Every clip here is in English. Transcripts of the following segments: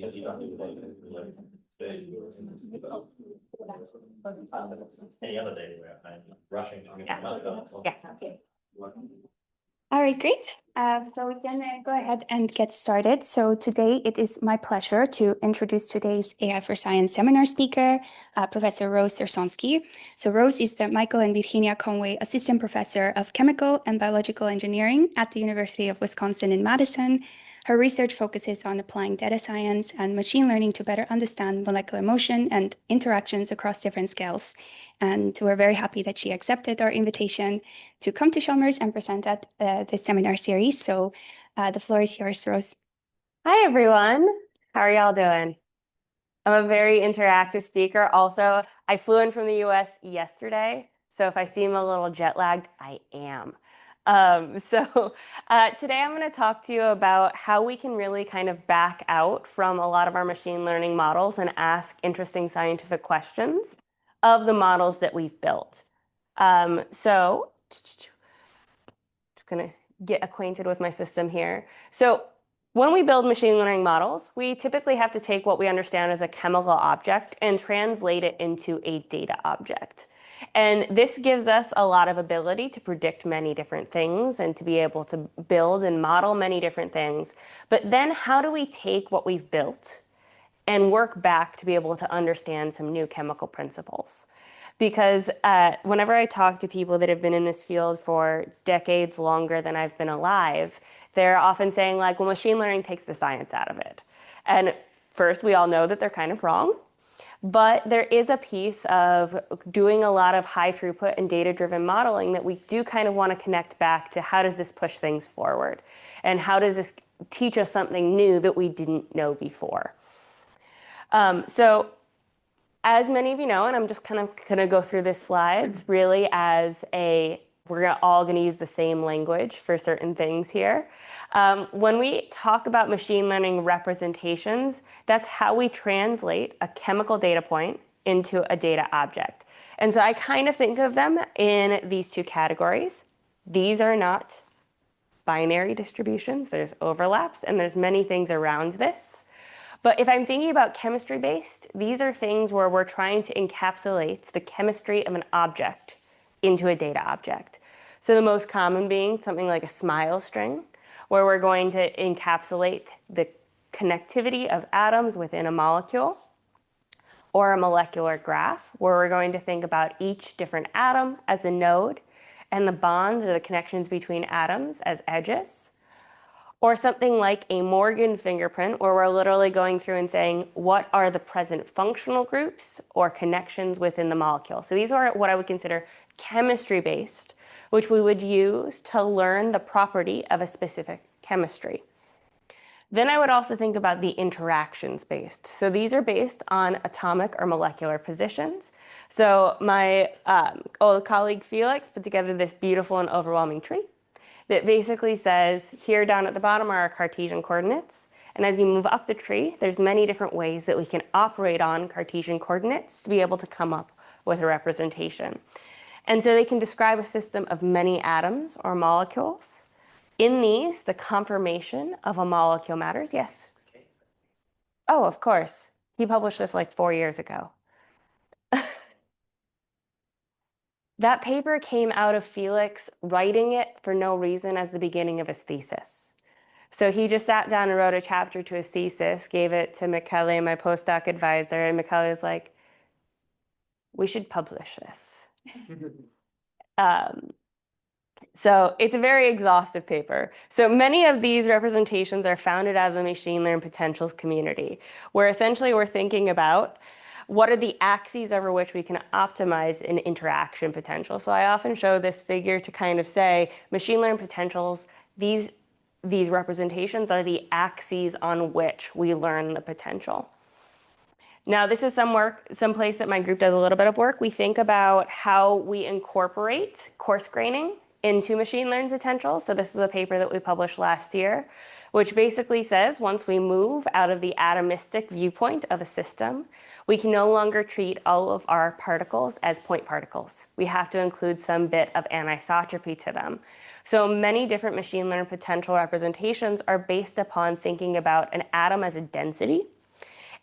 Any other day where I'm rushing to get my All right, great. So we can go ahead and get started. So today it is my pleasure to introduce today's AI for Science seminar speaker, Professor Rose Cersonsky. So Rose is the Michael and Virginia Conway Assistant Professor of Chemical and Biological Engineering at the University of Wisconsin in Madison. Her research focuses on applying data science and machine learning to better understand molecular motion and interactions across different scales. And we're very happy that she accepted our invitation to come to Chalmers and present at this seminar series. So the floor is yours, Rose. Hi, everyone. How are y'all doing? I'm a very interactive speaker. Also, I flew in from the US yesterday, so if I seem a little jet lagged, I am. Today I'm going to talk to you about how we can really kind of back out from a lot of our machine learning models and ask interesting scientific questions of the models that we've built. Just going to get acquainted with my system here. So when we build machine learning models, we typically have to take what we understand as a chemical object and translate it into a data object. And this gives us a lot of ability to predict many different things and to be able to build and model many different things. But then how do we take what we've built and work back to be able to understand some new chemical principles? Because whenever I talk to people that have been in this field for decades longer than I've been alive, they're often saying like, well, machine learning takes the science out of it. And first, we all know that they're kind of wrong. But there is a piece of doing a lot of high throughput and data-driven modeling that we do kind of want to connect back to how does this push things forward? And how does this teach us something new that we didn't know before? As many of you know, and I'm just kind of going to go through this slides really as we're all going to use the same language for certain things here. When we talk about machine learning representations, that's how we translate a chemical data point into a data object. And so I kind of think of them in these two categories. These are not binary distributions. There's overlaps, and there's many things around this. But if I'm thinking about chemistry-based, these are things where we're trying to encapsulate the chemistry of an object into a data object. So the most common being something like a SMILE string, where we're going to encapsulate the connectivity of atoms within a molecule, or a molecular graph, where we're going to think about each different atom as a node, and the bonds or the connections between atoms as edges. Or something like a Morgan fingerprint, where we're literally going through and saying, what are the present functional groups or connections within the molecule? So these are what I would consider chemistry-based, which we would use to learn the property of a specific chemistry. Then I would also think about the interactions-based. So these are based on atomic or molecular positions. So my old colleague Felix put together this beautiful and overwhelming tree that basically says, here down at the bottom are our Cartesian coordinates. And as you move up the tree, there's many different ways that we can operate on Cartesian coordinates to be able to come up with a representation. And so they can describe a system of many atoms or molecules. In these, the conformation of a molecule matters. Yes? Oh, of course. He published this like 4 years ago. That paper came out of Felix writing it for no reason as the beginning of his thesis. So he just sat down and wrote a chapter to his thesis, gave it to Michele, my postdoc advisor, and Michele was like, we should publish this. So it's a very exhaustive paper. So many of these representations are founded out of the machine learning potentials community, where essentially we're thinking about what are the axes over which we can optimize an interaction potential. So I often show this figure to kind of say machine learning potentials, these representations are the axes on which we learn the potential. Now, this is some place that my group does a little bit of work. We think about how we incorporate coarse graining into machine learning potential. So this is a paper that we published last year, which basically says once we move out of the atomistic viewpoint of a system, we can no longer treat all of our particles as point particles. We have to include some bit of anisotropy to them. So many different machine learning potential representations are based upon thinking about an atom as a density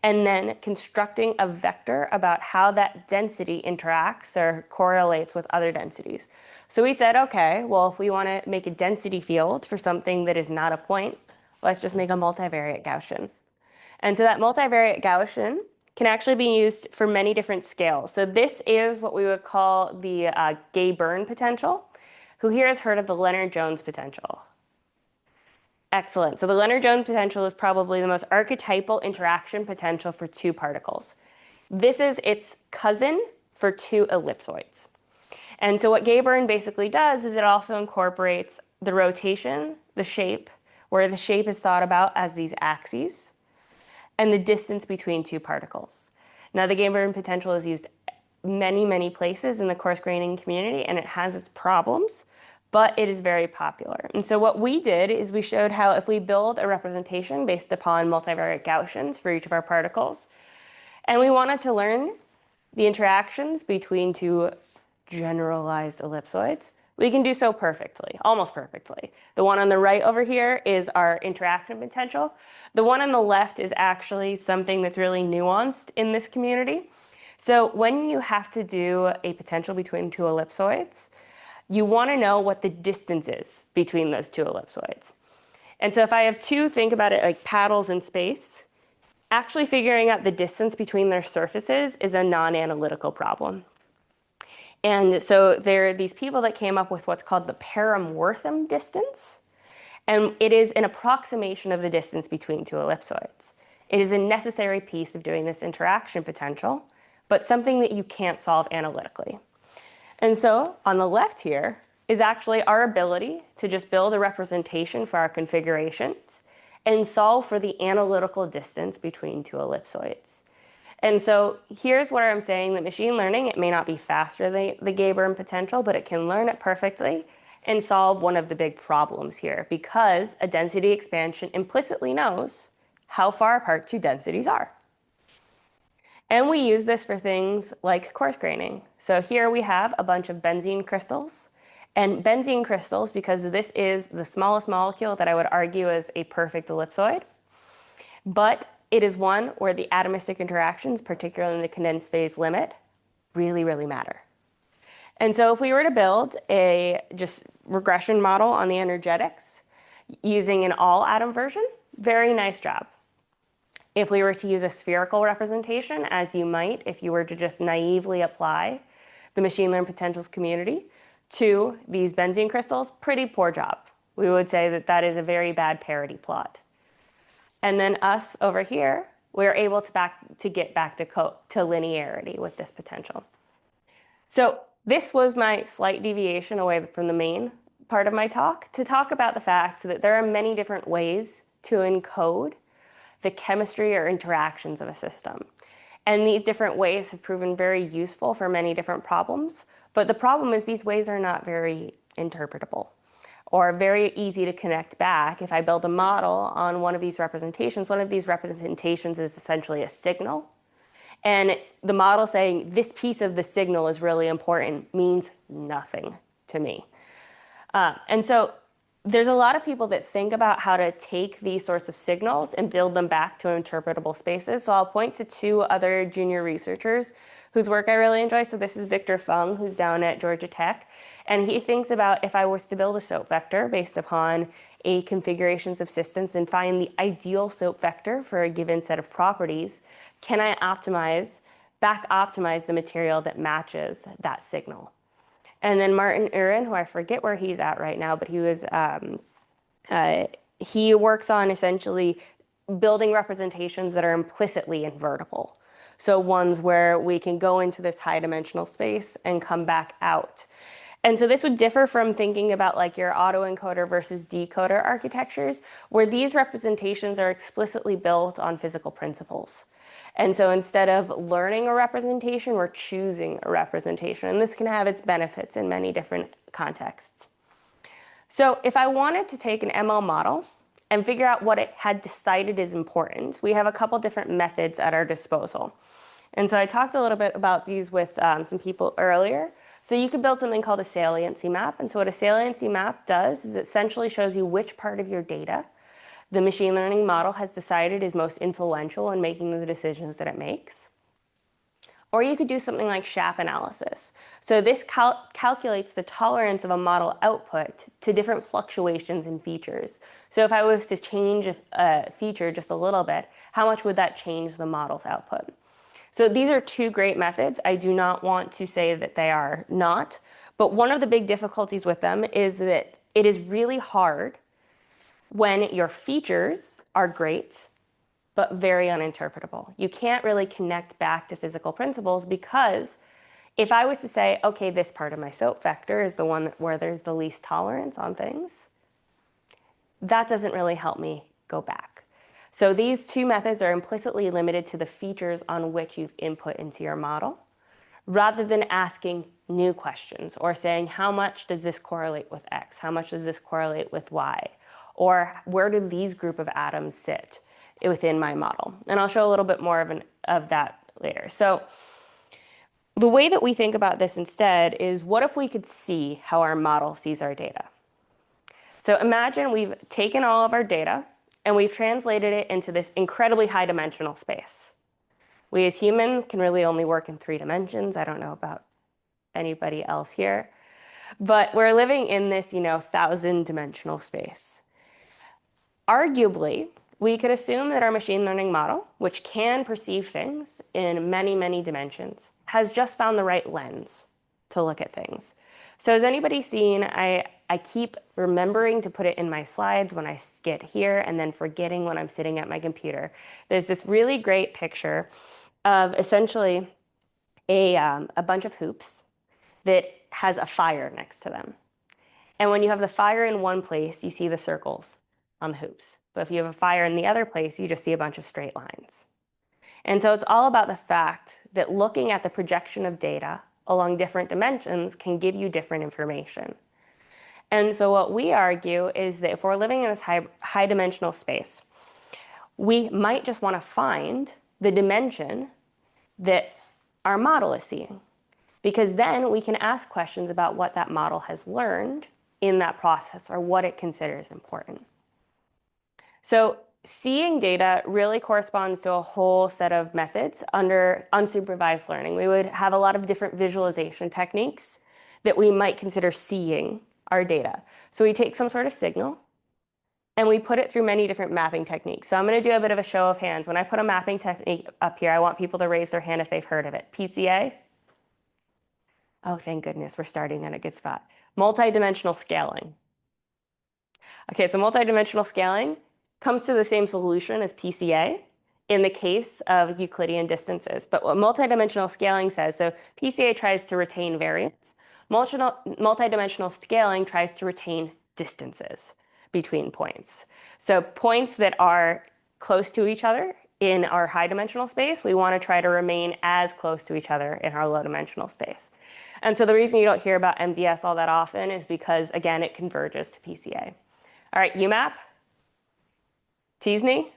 and then constructing a vector about how that density interacts or correlates with other densities. So we said, okay, well, if we want to make a density field for something that is not a point, let's just make a multivariate Gaussian. And so that multivariate Gaussian can actually be used for many different scales. So this is what we would call the Gay-Byrne potential. Who here has heard of the Leonard-Jones potential? Excellent. So the Leonard-Jones potential is probably the most archetypal interaction potential for two particles. This is its cousin for two ellipsoids. And so what Gay-Byrne basically does is it also incorporates the rotation, the shape, where the shape is thought about as these axes, and the distance between two particles. Now, the Gay-Byrne potential is used many, many places in the coarse graining community, and it has its problems, but it is very popular. And so what we did is we showed how if we build a representation based upon multivariate Gaussians for each of our particles, and we wanted to learn the interactions between two generalized ellipsoids, we can do so perfectly, almost perfectly. The one on the right over here is our interaction potential. The one on the left is actually something that's really nuanced in this community. So when you have to do a potential between two ellipsoids, you want to know what the distance is between those two ellipsoids. And so if I have two, think about it like paddles in space, actually figuring out the distance between their surfaces is a non-analytical problem. And so there are these people that came up with what's called the Paramortham distance, and it is an approximation of the distance between two ellipsoids. It is a necessary piece of doing this interaction potential, but something that you can't solve analytically. And so on the left here is actually our ability to just build a representation for our configurations and solve for the analytical distance between two ellipsoids. And so here's where I'm saying that machine learning, it may not be faster than the Gay-Byrne potential, but it can learn it perfectly and solve one of the big problems here, because a density expansion implicitly knows how far apart two densities are. And we use this for things like coarse graining. So here we have a bunch of benzene crystals. And benzene crystals, because this is the smallest molecule that I would argue is a perfect ellipsoid, but it is one where the atomistic interactions, particularly in the condensed phase limit, really, really matter. And so if we were to build a just regression model on the energetics using an all atom version, very nice job. If we were to use a spherical representation, as you might if you were to just naively apply the machine learning potentials community to these benzene crystals, pretty poor job. We would say that that is a very bad parity plot. And then us over here, we're able to get back to linearity with this potential. So this was my slight deviation away from the main part of my talk to talk about the fact that there are many different ways to encode the chemistry or interactions of a system. And these different ways have proven very useful for many different problems. But the problem is these ways are not very interpretable or very easy to connect back. If I build a model on one of these representations is essentially a signal. And it's the model saying this piece of the signal is really important means nothing to me. And so there's a lot of people that think about how to take these sorts of signals and build them back to interpretable spaces. So I'll point to two other junior researchers whose work I really enjoy. So this is Victor Fung, who's down at Georgia Tech. And he thinks about if I was to build a SOAP vector based upon a configurations of systems and find the ideal SOAP vector for a given set of properties, can I back optimize the material that matches that signal? And then Martin Uren, who I forget where he's at right now, but he works on essentially building representations that are implicitly invertible. So ones where we can go into this high dimensional space and come back out. And so this would differ from thinking about like your autoencoder versus decoder architectures, where these representations are explicitly built on physical principles. And so instead of learning a representation, we're choosing a representation. And this can have its benefits in many different contexts. So if I wanted to take an ML model and figure out what it had decided is important, we have a couple different methods at our disposal. And so I talked a little bit about these with some people earlier. So you could build something called a saliency map. And so what a saliency map does is it essentially shows you which part of your data the machine learning model has decided is most influential in making the decisions that it makes. Or you could do something like SHAP analysis. So this calculates the tolerance of a model output to different fluctuations in features. So if I was to change a feature just a little bit, how much would that change the model's output? So these are two great methods. I do not want to say that they are not, but one of the big difficulties with them is that it is really hard when your features are great but very uninterpretable. You can't really connect back to physical principles, because if I was to say, okay, this part of my SOAP vector is the one where there's the least tolerance on things, that doesn't really help me go back. So these two methods are implicitly limited to the features on which you've input into your model, rather than asking new questions or saying, how much does this correlate with X? How much does this correlate with Y? Or where do these group of atoms sit within my model? And I'll show a little bit more of that later. So the way that we think about this instead is, what if we could see how our model sees our data? So imagine we've taken all of our data and we've translated it into this incredibly high dimensional space. We as humans can really only work in 3 dimensions. I don't know about anybody else here, but we're living in this, 1,000-dimensional space. Arguably, we could assume that our machine learning model, which can perceive things in many, many dimensions, has just found the right lens to look at things. So has anybody seen, I keep remembering to put it in my slides when I get here and then forgetting when I'm sitting at my computer. There's this really great picture of essentially a bunch of hoops that has a fire next to them. And when you have the fire in one place, you see the circles on the hoops. But if you have a fire in the other place, you just see a bunch of straight lines. And so it's all about the fact that looking at the projection of data along different dimensions can give you different information. And so what we argue is that if we're living in this high dimensional space, we might just want to find the dimension that our model is seeing, because then we can ask questions about what that model has learned in that process or what it considers important. So seeing data really corresponds to a whole set of methods under unsupervised learning. We would have a lot of different visualization techniques that we might consider seeing our data. So we take some sort of signal and we put it through many different mapping techniques. So I'm going to do a bit of a show of hands. When I put a mapping technique up here, I want people to raise their hand if they've heard of it. PCA? Oh, thank goodness, we're starting at a good spot. Multidimensional scaling. Okay, so multidimensional scaling comes to the same solution as PCA in the case of Euclidean distances. But what multidimensional scaling says, so PCA tries to retain variance. Multidimensional scaling tries to retain distances between points. So points that are close to each other in our high dimensional space, we want to try to remain as close to each other in our low dimensional space. And so the reason you don't hear about MDS all that often is because, again, it converges to PCA. All right, UMAP, TSNE.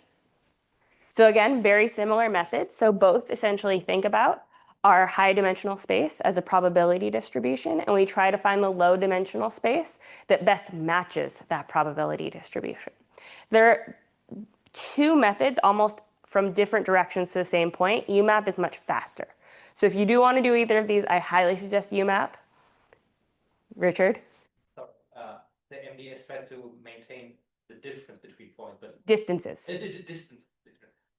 So again, very similar methods. So both essentially think about our high dimensional space as a probability distribution, and we try to find the low dimensional space that best matches that probability distribution. There are 2 methods almost from different directions to the same point. UMAP is much faster. So if you do want to do either of these, I highly suggest UMAP. Richard? So, the MDS try to maintain the difference between points, but Distances. Distance.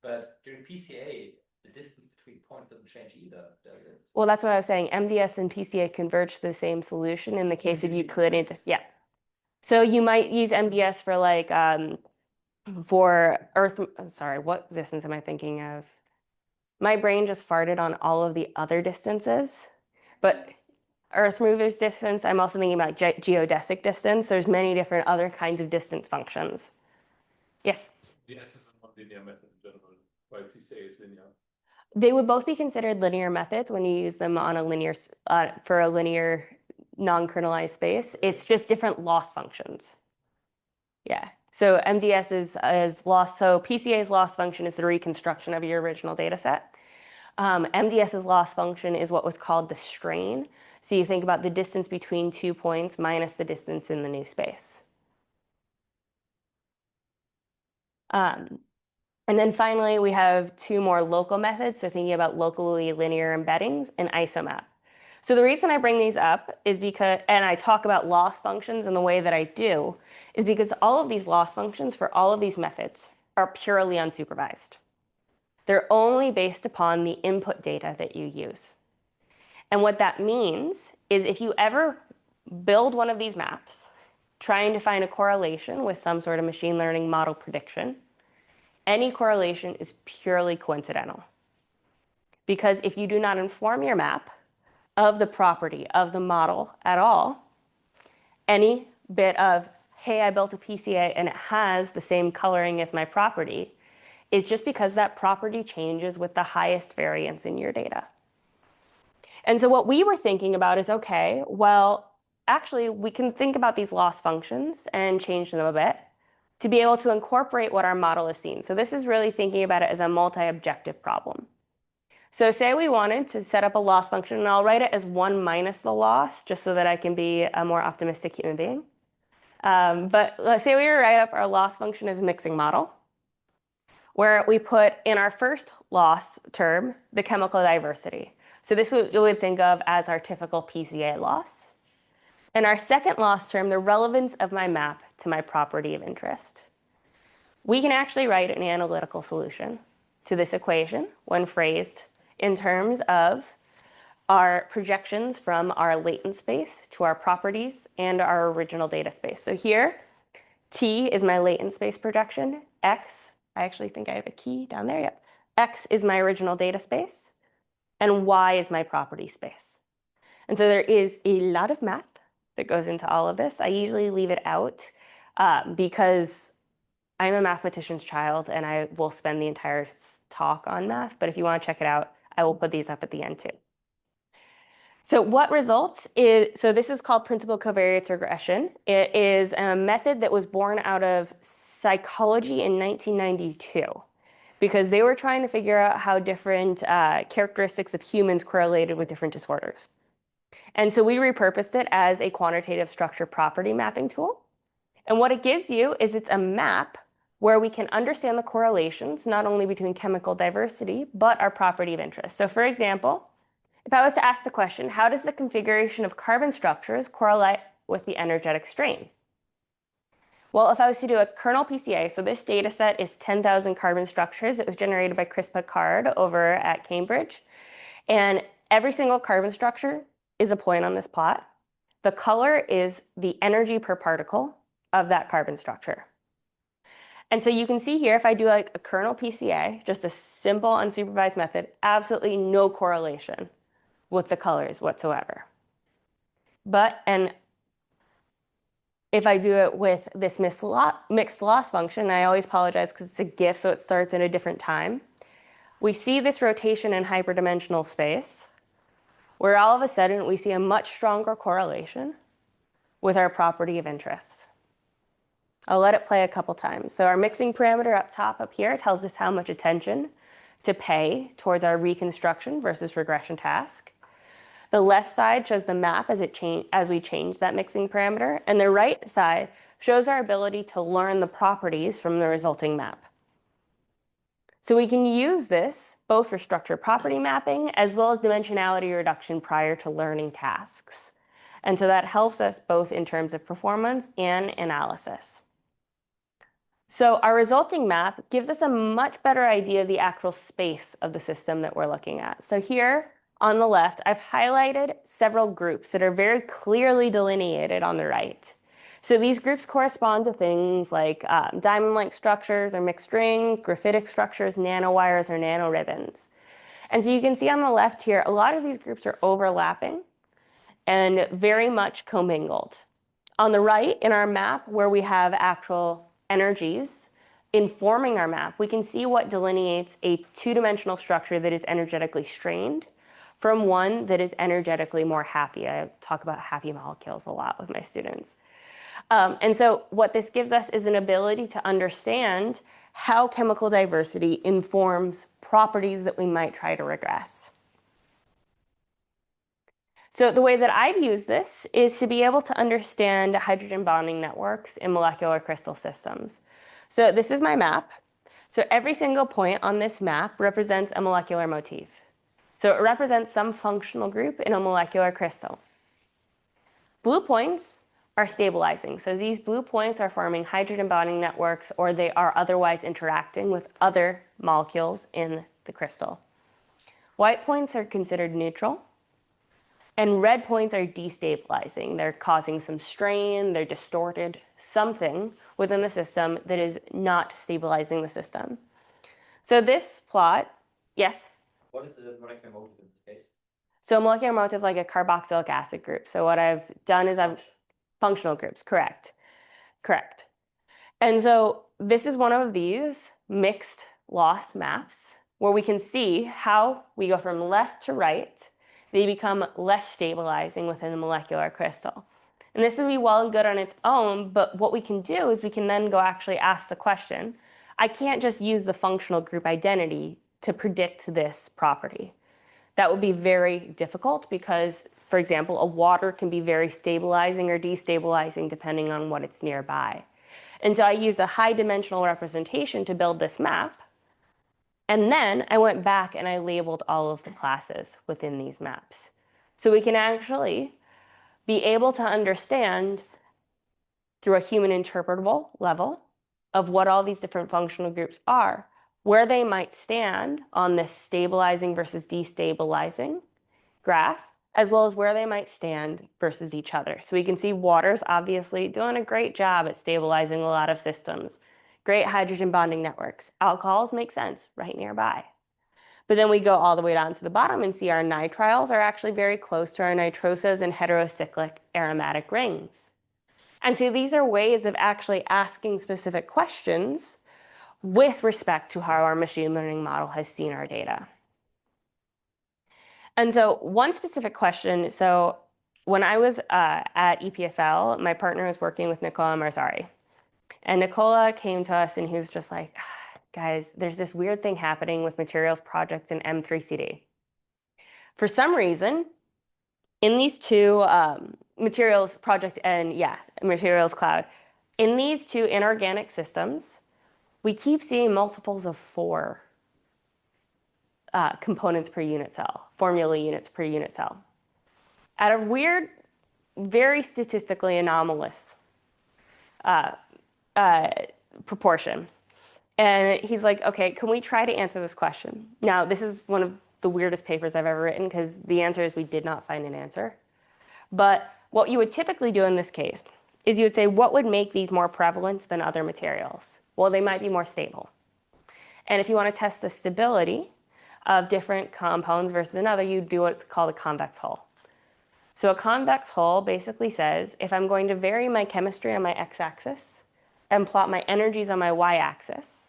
But during PCA, the distance between points doesn't change either, does it? Well, that's what I was saying. MDS and PCA converge to the same solution in the case of Euclidean. Yeah. So you might use MDS for like for Earth. Sorry, what distance am I thinking of? My brain just farted on all of the other distances, but Earth movers distance. I'm also thinking about geodesic distance. There's many different other kinds of distance functions. Yes. The S is a non-linear method in general, while PCA is linear. They would both be considered linear methods when you use them on a linear for a linear non-kernelized space. It's just different loss functions. Yeah. So MDS is loss. So PCA's loss function is the reconstruction of your original data set. MDS's loss function is what was called the strain. So you think about the distance between 2 points minus the distance in the new space. And then finally, we have two more local methods. So thinking about locally linear embeddings and isomap. So the reason I bring these up is because, and I talk about loss functions in the way that I do, is because all of these loss functions for all of these methods are purely unsupervised. They're only based upon the input data that you use. And what that means is if you ever build one of these maps, trying to find a correlation with some sort of machine learning model prediction, any correlation is purely coincidental. Because if you do not inform your map of the property of the model at all, any bit of, hey, I built a PCA and it has the same coloring as my property, is just because that property changes with the highest variance in your data. And so what we were thinking about is, okay, well, actually, we can think about these loss functions and change them a bit to be able to incorporate what our model has seen. So this is really thinking about it as a multi-objective problem. So say we wanted to set up a loss function, and I'll write it as 1 minus the loss, just so that I can be a more optimistic human being. But let's say we write up our loss function as a mixing model, where we put in our first loss term the chemical diversity. So this we would think of as our typical PCA loss. In our second loss term, the relevance of my map to my property of interest. We can actually write an analytical solution to this equation when phrased in terms of our projections from our latent space to our properties and our original data space. So here, T is my latent space projection. X, I actually think I have a key down there. Yep. X is my original data space. And Y is my property space. And so there is a lot of math that goes into all of this. I usually leave it out because I'm a mathematician's child and I will spend the entire talk on math. But if you want to check it out, I will put these up at the end too. So what results is, so this is called principal covariance regression. It is a method that was born out of psychology in 1992 because they were trying to figure out how different characteristics of humans correlated with different disorders. And so we repurposed it as a quantitative structure property mapping tool. And what it gives you is it's a map where we can understand the correlations, not only between chemical diversity, but our property of interest. So for example, if I was to ask the question, how does the configuration of carbon structures correlate with the energetic strain? Well, if I was to do a kernel PCA, so this data set is 10,000 carbon structures. It was generated by Chris Picard over at Cambridge. And every single carbon structure is a point on this plot. The color is the energy per particle of that carbon structure. And so you can see here, if I do like a kernel PCA, just a simple unsupervised method, absolutely no correlation with the colors whatsoever. And if I do it with this mixed loss function, I always apologize because it's a GIF, so it starts at a different time. We see this rotation in hyperdimensional space, where all of a sudden we see a much stronger correlation with our property of interest. I'll let it play a couple times. So our mixing parameter up top up here tells us how much attention to pay towards our reconstruction versus regression task. The left side shows the map as we change that mixing parameter, and the right side shows our ability to learn the properties from the resulting map. So we can use this both for structure property mapping as well as dimensionality reduction prior to learning tasks. And so that helps us both in terms of performance and analysis. So our resulting map gives us a much better idea of the actual space of the system that we're looking at. So here on the left, I've highlighted several groups that are very clearly delineated on the right. So these groups correspond to things like diamond-like structures or mixed ring, graphitic structures, nanowires, or nanoribbons. And so you can see on the left here, a lot of these groups are overlapping and very much commingled. On the right, in our map, where we have actual energies informing our map, we can see what delineates a two-dimensional structure that is energetically strained from one that is energetically more happy. I talk about happy molecules a lot with my students. And so what this gives us is an ability to understand how chemical diversity informs properties that we might try to regress. So the way that I've used this is to be able to understand hydrogen bonding networks in molecular crystal systems. So this is my map. So every single point on this map represents a molecular motif. So it represents some functional group in a molecular crystal. Blue points are stabilizing. So these blue points are forming hydrogen bonding networks, or they are otherwise interacting with other molecules in the crystal. White points are considered neutral, and red points are destabilizing. They're causing some strain, they're distorted, something within the system that is not stabilizing the system. So this plot, yes? What is the molecular motive in this case? So molecular motive like a carboxylic acid group. So what I've done is functional groups, correct. Correct. And so this is one of these mixed loss maps where we can see how we go from left to right. They become less stabilizing within the molecular crystal. And this would be well and good on its own, but what we can do is we can then go actually ask the question. I can't just use the functional group identity to predict this property. That would be very difficult because, for example, a water can be very stabilizing or destabilizing depending on what it's nearby. And so I used a high dimensional representation to build this map. And then I went back and I labeled all of the classes within these maps. So we can actually be able to understand through a human interpretable level of what all these different functional groups are, where they might stand on this stabilizing versus destabilizing graph, as well as where they might stand versus each other. So we can see water's obviously doing a great job at stabilizing a lot of systems. Great hydrogen bonding networks. Alcohols make sense right nearby. But then we go all the way down to the bottom and see our nitriles are actually very close to our nitrosas and heterocyclic aromatic rings. And so these are ways of actually asking specific questions with respect to how our machine learning model has seen our data. And so one specific question, so when I was at EPFL, my partner was working with Nicola Marzari. And Nicola came to us and he was just like, guys, there's this weird thing happening with materials project and M3CD. For some reason, in these two materials project and materials cloud, in these two inorganic systems, we keep seeing multiples of 4 components per unit cell, formula units per unit cell, at a weird, very statistically anomalous proportion. And he's like, okay, can we try to answer this question? Now, this is one of the weirdest papers I've ever written because the answer is we did not find an answer. But what you would typically do in this case is you would say, what would make these more prevalent than other materials? Well, they might be more stable. And if you want to test the stability of different compounds versus another, you do what's called a convex hull. So a convex hull basically says, if I'm going to vary my chemistry on my x-axis and plot my energies on my y-axis,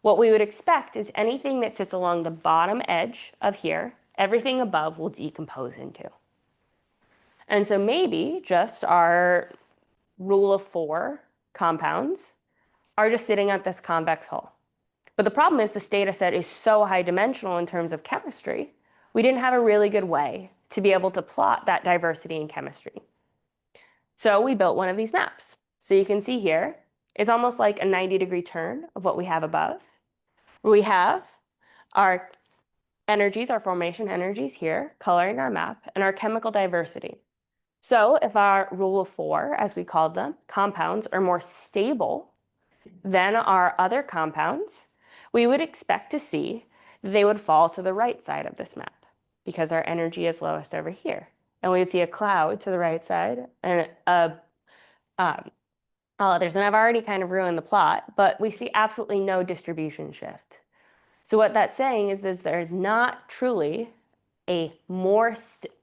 what we would expect is anything that sits along the bottom edge of here, everything above will decompose into. And so maybe just our rule of 4 compounds are just sitting at this convex hull. But the problem is this data set is so high dimensional in terms of chemistry, we didn't have a really good way to be able to plot that diversity in chemistry. So we built one of these maps. So you can see here, it's almost like a 90-degree turn of what we have above. We have our energies, our formation energies here, coloring our map, and our chemical diversity. So if our rule of 4, as we called them, compounds are more stable than our other compounds, we would expect to see they would fall to the right side of this map because our energy is lowest over here. And we would see a cloud to the right side and others. And I've already kind of ruined the plot, but we see absolutely no distribution shift. So what that's saying is that there's not truly a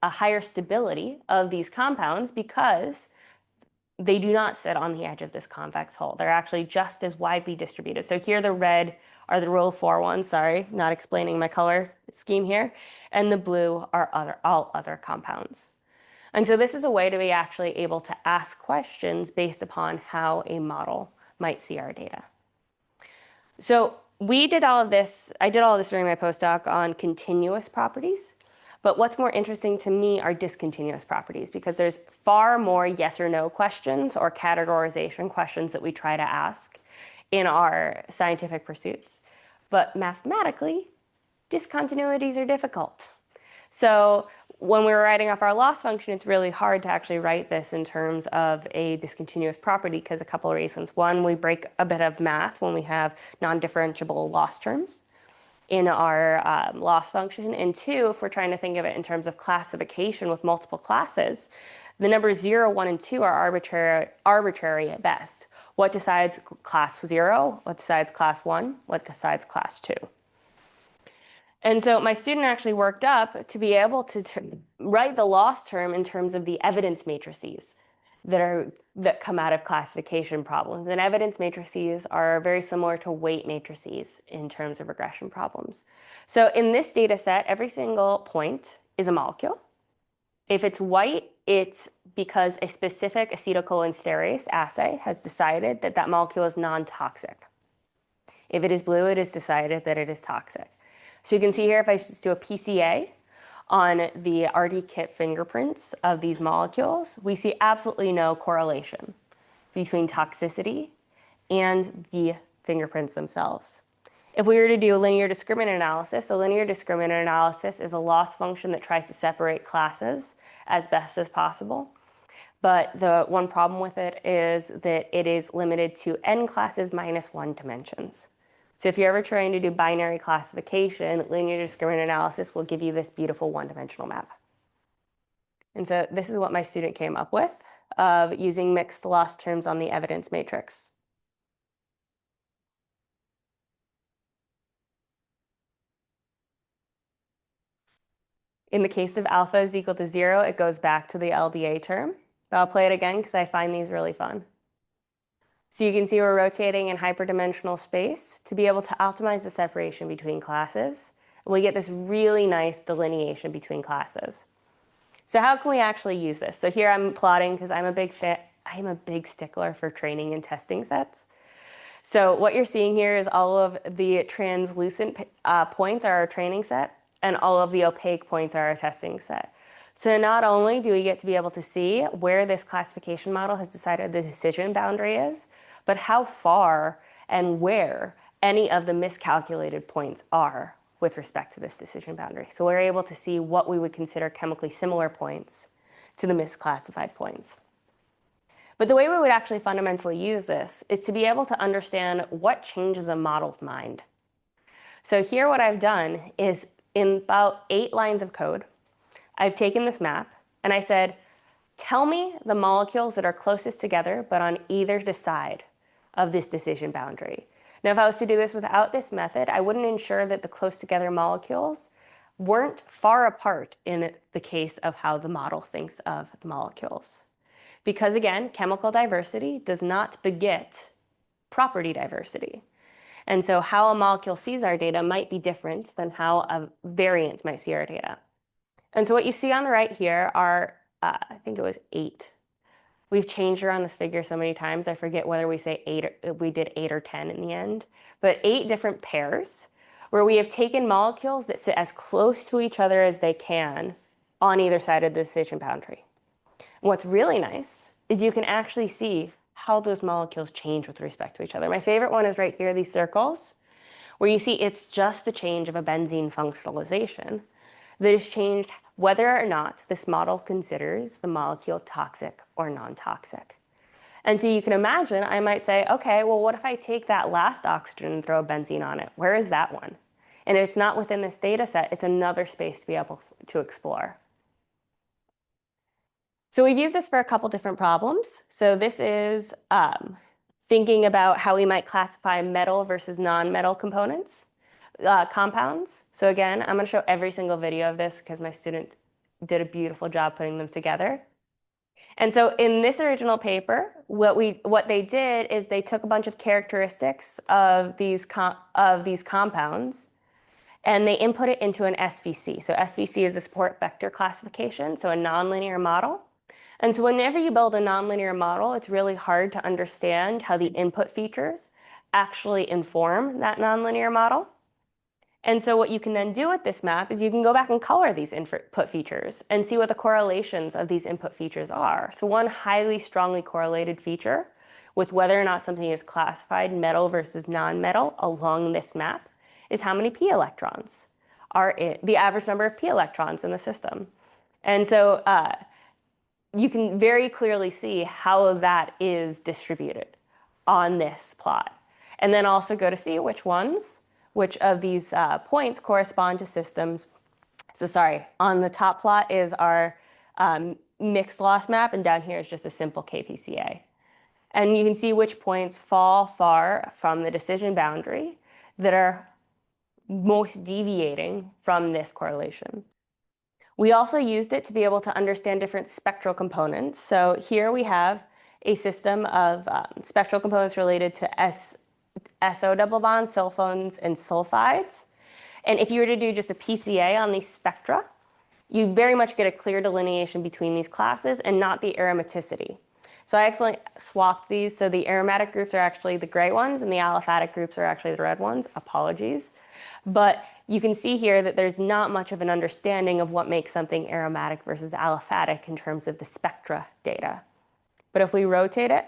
higher stability of these compounds because they do not sit on the edge of this convex hull. They're actually just as widely distributed. So here the red are the rule of 4 ones, sorry, not explaining my color scheme here, and the blue are all other compounds. And so this is a way to be actually able to ask questions based upon how a model might see our data. So I did all of this during my postdoc on continuous properties, but what's more interesting to me are discontinuous properties because there's far more yes or no questions or categorization questions that we try to ask in our scientific pursuits. But mathematically, discontinuities are difficult. So when we were writing up our loss function, it's really hard to actually write this in terms of a discontinuous property because a couple of reasons. One, we break a bit of math when we have non-differentiable loss terms in our loss function. And two, if we're trying to think of it in terms of classification with multiple classes, the numbers 0, 1, and 2 are arbitrary at best. What decides class 0? What decides class 1? What decides class 2? And so my student actually worked up to be able to write the loss term in terms of the evidence matrices that come out of classification problems. And evidence matrices are very similar to weight matrices in terms of regression problems. So in this data set, every single point is a molecule. If it's white, it's because a specific acetylcholinesterase assay has decided that that molecule is non-toxic. If it is blue, it is decided that it is toxic. So you can see here, if I just do a PCA on the RT-kit fingerprints of these molecules, we see absolutely no correlation between toxicity and the fingerprints themselves. If we were to do a linear discriminant analysis, a linear discriminant analysis is a loss function that tries to separate classes as best as possible. But the one problem with it is that it is limited to n classes minus 1 dimensions. So if you're ever trying to do binary classification, linear discriminant analysis will give you this beautiful one-dimensional map. And so this is what my student came up with of using mixed loss terms on the evidence matrix. In the case of alpha is equal to 0, it goes back to the LDA term. But I'll play it again because I find these really fun. So you can see we're rotating in hyperdimensional space to be able to optimize the separation between classes. And we get this really nice delineation between classes. So how can we actually use this? So here I'm plotting because I'm a big stickler for training and testing sets. So what you're seeing here is all of the translucent points are our training set, and all of the opaque points are our testing set. So not only do we get to be able to see where this classification model has decided the decision boundary is, but how far and where any of the miscalculated points are with respect to this decision boundary. So we're able to see what we would consider chemically similar points to the misclassified points. But the way we would actually fundamentally use this is to be able to understand what changes a model's mind. So here what I've done is in about 8 lines of code, I've taken this map and I said, tell me the molecules that are closest together but on either side of this decision boundary. Now, if I was to do this without this method, I wouldn't ensure that the close together molecules weren't far apart in the case of how the model thinks of the molecules. Because again, chemical diversity does not beget property diversity. And so how a molecule sees our data might be different than how a variance might see our data. And so what you see on the right here are, I think it was 8. We've changed around this figure so many times, I forget whether we say 8 or we did 8 or 10 in the end, but 8 different pairs where we have taken molecules that sit as close to each other as they can on either side of the decision boundary. And what's really nice is you can actually see how those molecules change with respect to each other. My favorite one is right here, these circles, where you see it's just the change of a benzene functionalization that has changed whether or not this model considers the molecule toxic or non-toxic. And so you can imagine, I might say, okay, well, what if I take that last oxygen and throw a benzene on it? Where is that one? And if it's not within this data set, it's another space to be able to explore. So we've used this for a couple different problems. So this is thinking about how we might classify metal versus non-metal components. Compounds. So again, I'm going to show every single video of this because my student did a beautiful job putting them together. And so in this original paper, what they did is they took a bunch of characteristics of these compounds and they input it into an SVC. So SVC is a support vector classification, so a nonlinear model. And so whenever you build a nonlinear model, it's really hard to understand how the input features actually inform that nonlinear model. And so what you can then do with this map is you can go back and color these input features and see what the correlations of these input features are. So one highly strongly correlated feature with whether or not something is classified metal versus non-metal along this map is how many p electrons are in the average number of p electrons in the system. And so you can very clearly see how that is distributed on this plot. And then also go to see which of these points correspond to systems. So sorry, on the top plot is our mixed loss map, and down here is just a simple KPCA. And you can see which points fall far from the decision boundary that are most deviating from this correlation. We also used it to be able to understand different spectral components. So here we have a system of spectral components related to SO double bonds, sulfones, and sulfides. And if you were to do just a PCA on these spectra, you very much get a clear delineation between these classes and not the aromaticity. So I actually swapped these. So the aromatic groups are actually the gray ones and the aliphatic groups are actually the red ones. Apologies. But you can see here that there's not much of an understanding of what makes something aromatic versus aliphatic in terms of the spectra data. But if we rotate it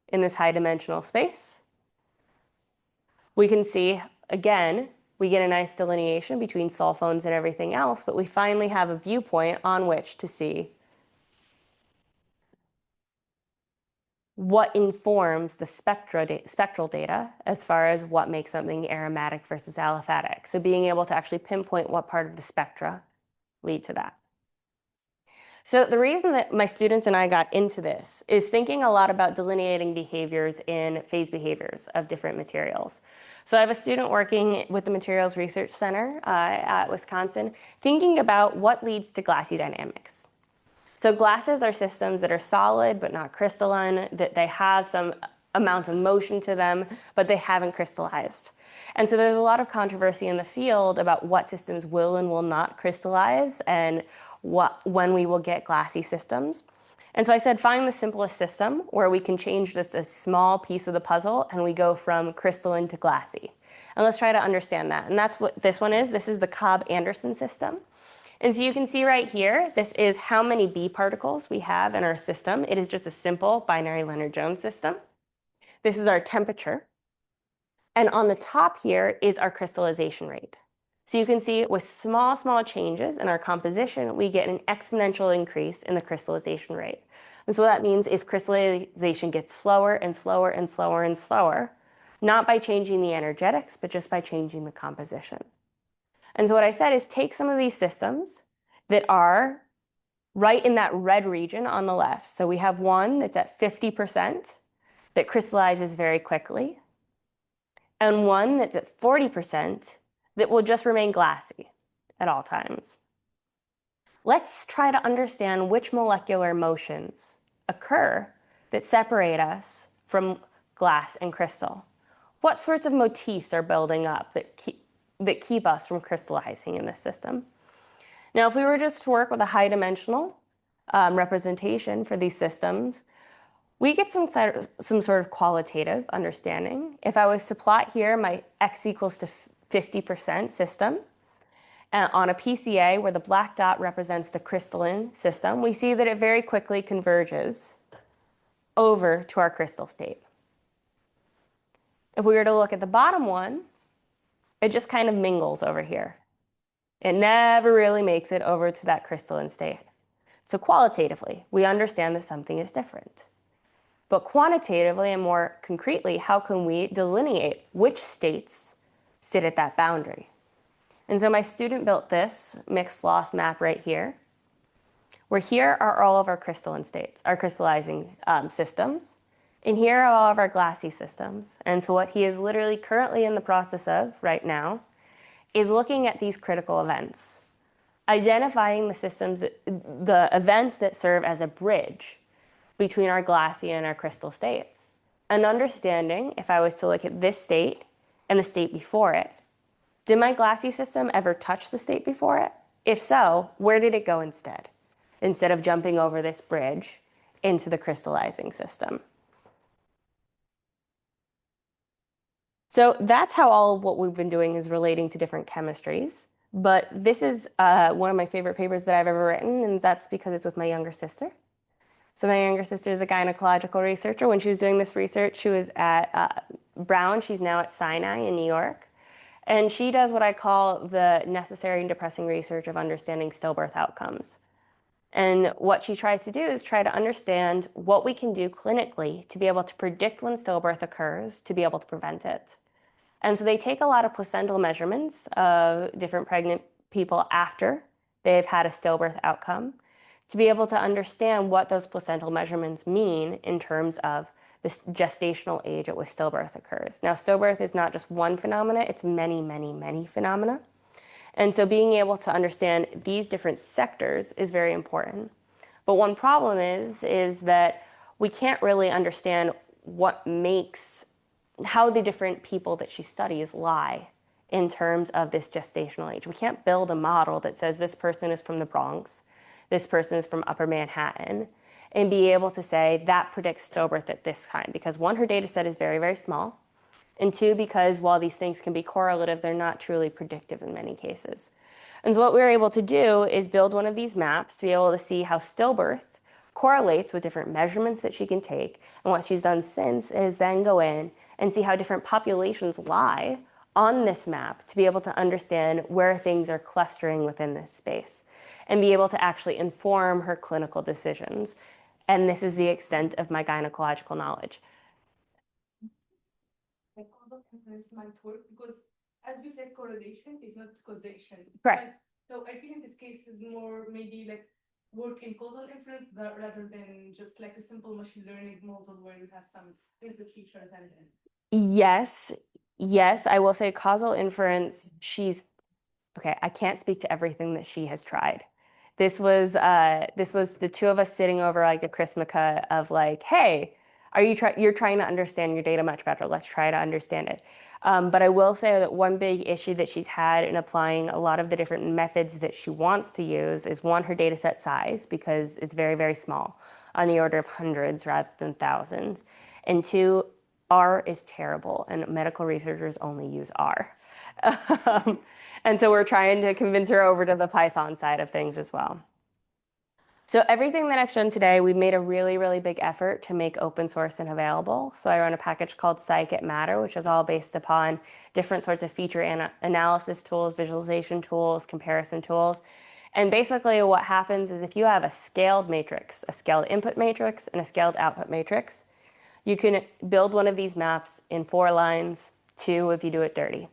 in this high dimensional space, we can see, again, we get a nice delineation between sulfones and everything else, but we finally have a viewpoint on which to see what informs the spectral data as far as what makes something aromatic versus aliphatic. So being able to actually pinpoint what part of the spectra lead to that. So the reason that my students and I got into this is thinking a lot about delineating behaviors in phase behaviors of different materials. So I have a student working with the Materials Research Center at Wisconsin, thinking about what leads to glassy dynamics. So glasses are systems that are solid but not crystalline, that they have some amount of motion to them, but they haven't crystallized. And so there's a lot of controversy in the field about what systems will and will not crystallize and when we will get glassy systems. And so I said, find the simplest system where we can change just a small piece of the puzzle and we go from crystalline to glassy. And let's try to understand that. And that's what this one is. This is the Cobb-Anderson system. And so you can see right here, this is how many B particles we have in our system. It is just a simple binary Leonard-Jones system. This is our temperature. And on the top here is our crystallization rate. So you can see with small changes in our composition, we get an exponential increase in the crystallization rate. And so what that means is crystallization gets slower and slower and slower and slower, not by changing the energetics, but just by changing the composition. And so what I said is take some of these systems that are right in that red region on the left. So we have one that's at 50% that crystallizes very quickly, and one that's at 40% that will just remain glassy at all times. Let's try to understand which molecular motions occur that separate us from glass and crystal. What sorts of motifs are building up that keep us from crystallizing in this system? Now, if we were just to work with a high dimensional representation for these systems, we get some sort of qualitative understanding. If I was to plot here my x equals to 50% system on a PCA where the black dot represents the crystalline system, we see that it very quickly converges over to our crystal state. If we were to look at the bottom one, it just kind of mingles over here. It never really makes it over to that crystalline state. So qualitatively, we understand that something is different. But quantitatively and more concretely, how can we delineate which states sit at that boundary? And so my student built this mixed loss map right here, where here are all of our crystalline states, our crystallizing systems. And here are all of our glassy systems. And so what he is literally currently in the process of right now is looking at these critical events, identifying the systems, the events that serve as a bridge between our glassy and our crystal states. And understanding, if I was to look at this state and the state before it, did my glassy system ever touch the state before it? If so, where did it go instead of jumping over this bridge into the crystallizing system? So that's how all of what we've been doing is relating to different chemistries. But this is one of my favorite papers that I've ever written, and that's because it's with my younger sister. So my younger sister is a gynecological researcher. When she was doing this research, she was at Brown. She's now at Sinai in New York. And she does what I call the necessary and depressing research of understanding stillbirth outcomes. And what she tries to do is try to understand what we can do clinically to be able to predict when stillbirth occurs, to be able to prevent it. And so they take a lot of placental measurements of different pregnant people after they've had a stillbirth outcome to be able to understand what those placental measurements mean in terms of the gestational age at which stillbirth occurs. Now, stillbirth is not just one phenomena, it's many, many, many phenomena. And so being able to understand these different sectors is very important. But one problem is that we can't really understand what makes, how the different people that she studies lie in terms of this gestational age. We can't build a model that says this person is from the Bronx, this person is from Upper Manhattan, and be able to say that predicts stillbirth at this time. Because one, her data set is very, very small. And two, because while these things can be correlative, they're not truly predictive in many cases. And so what we were able to do is build one of these maps to be able to see how stillbirth correlates with different measurements that she can take. And what she's done since is then go in and see how different populations lie on this map to be able to understand where things are clustering within this space and be able to actually inform her clinical decisions. And this is the extent of my gynecological knowledge. Causal inference might work because, as we said, correlation is not causation. Correct. So I think in this case is more maybe like work in causal inference rather than just like a simple machine learning model where you have some input features and then. Yes, I will say causal inference, okay, I can't speak to everything that she has tried. This was the two of us sitting over like a Chrismica of like, hey, you're trying to understand your data much better. Let's try to understand it. But I will say that one big issue that she's had in applying a lot of the different methods that she wants to use is one, her data set size, because it's very, very small, on the order of hundreds rather than thousands. And two, R is terrible, and medical researchers only use R. And so we're trying to convince her over to the Python side of things as well. So everything that I've shown today, we've made a really, really big effort to make open source and available. So I run a package called Scikit-Matter, which is all based upon different sorts of feature analysis tools, visualization tools, comparison tools. And basically what happens is if you have a scaled matrix, a scaled input matrix and a scaled output matrix, you can build one of these maps in 4 lines, 2 if you do it dirty.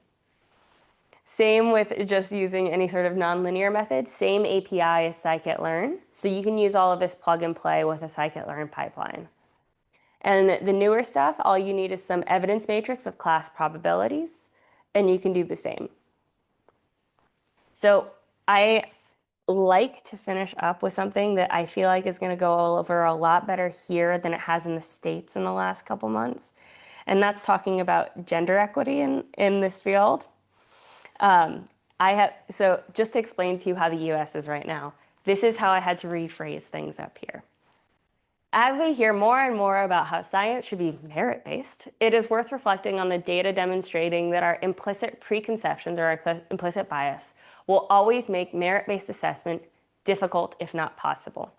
Same with just using any sort of nonlinear method, same API as scikit-learn. So you can use all of this plug and play with a scikit-learn pipeline. And the newer stuff, all you need is some evidence matrix of class probabilities, and you can do the same. So I like to finish up with something that I feel like is going to go over a lot better here than it has in the States in the last couple months. And that's talking about gender equity in this field. So just to explain to you how the US is right now, this is how I had to rephrase things up here. As we hear more and more about how science should be merit-based, it is worth reflecting on the data demonstrating that our implicit preconceptions or our implicit bias will always make merit-based assessment difficult, if not possible.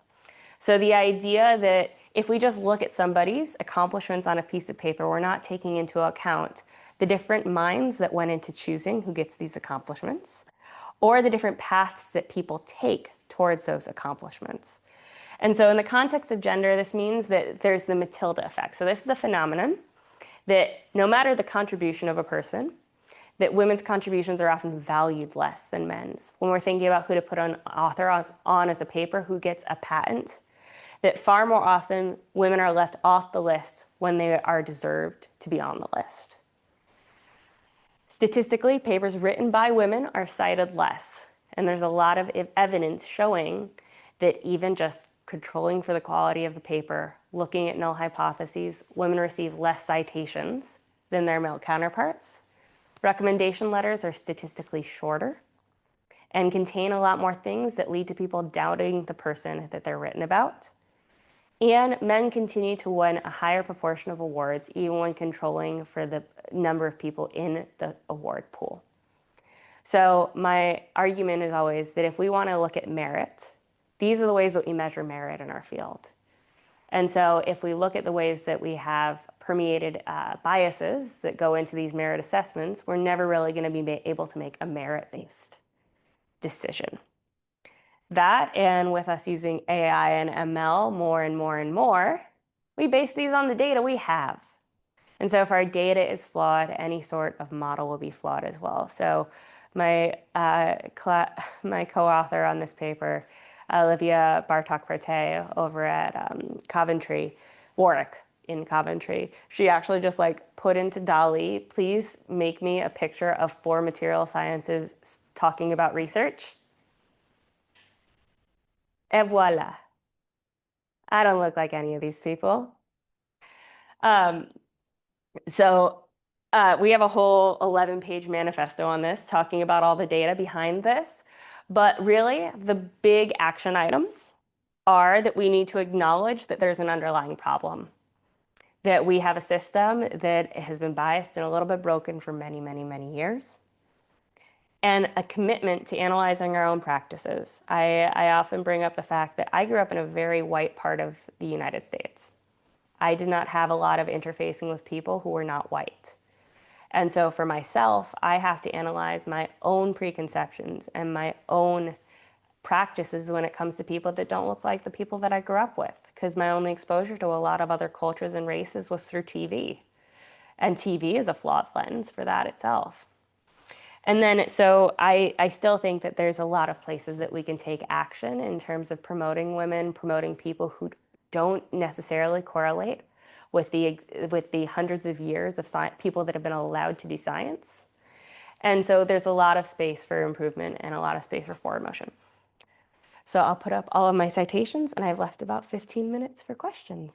So the idea that if we just look at somebody's accomplishments on a piece of paper, we're not taking into account the different minds that went into choosing who gets these accomplishments, or the different paths that people take towards those accomplishments. And so in the context of gender, this means that there's the Matilda effect. So this is a phenomenon that no matter the contribution of a person, that women's contributions are often valued less than men's. When we're thinking about who to put an author on as a paper, who gets a patent, that far more often women are left off the list when they are deserved to be on the list. Statistically, papers written by women are cited less, and there's a lot of evidence showing that even just controlling for the quality of the paper, looking at null hypotheses, women receive less citations than their male counterparts. Recommendation letters are statistically shorter and contain a lot more things that lead to people doubting the person that they're written about. And men continue to win a higher proportion of awards even when controlling for the number of people in the award pool. So my argument is always that if we want to look at merit, these are the ways that we measure merit in our field. And so if we look at the ways that we have permeated biases that go into these merit assessments, we're never really going to be able to make a merit-based decision. That, and with us using AI and ML more and more and more, we base these on the data we have. And so if our data is flawed, any sort of model will be flawed as well. So my co-author on this paper, Olivia Bartok-Perte over at Warwick in Coventry, she actually just like put into DALL-E, please make me a picture of 4 material sciences talking about research. Et voila. I don't look like any of these people. So we have a whole 11-page manifesto on this, talking about all the data behind this. But really, the big action items are that we need to acknowledge that there's an underlying problem, that we have a system that has been biased and a little bit broken for many, many, many years, and a commitment to analyzing our own practices. I often bring up the fact that I grew up in a very white part of the United States. I did not have a lot of interfacing with people who were not white. And so for myself, I have to analyze my own preconceptions and my own practices when it comes to people that don't look like the people that I grew up with, because my only exposure to a lot of other cultures and races was through TV. And TV is a flawed lens for that itself. And then, so I still think that there's a lot of places that we can take action in terms of promoting women, promoting people who don't necessarily correlate with the hundreds of years of people that have been allowed to do science. And so there's a lot of space for improvement and a lot of space for forward motion. So I'll put up all of my citations, and I've left about 15 minutes for questions.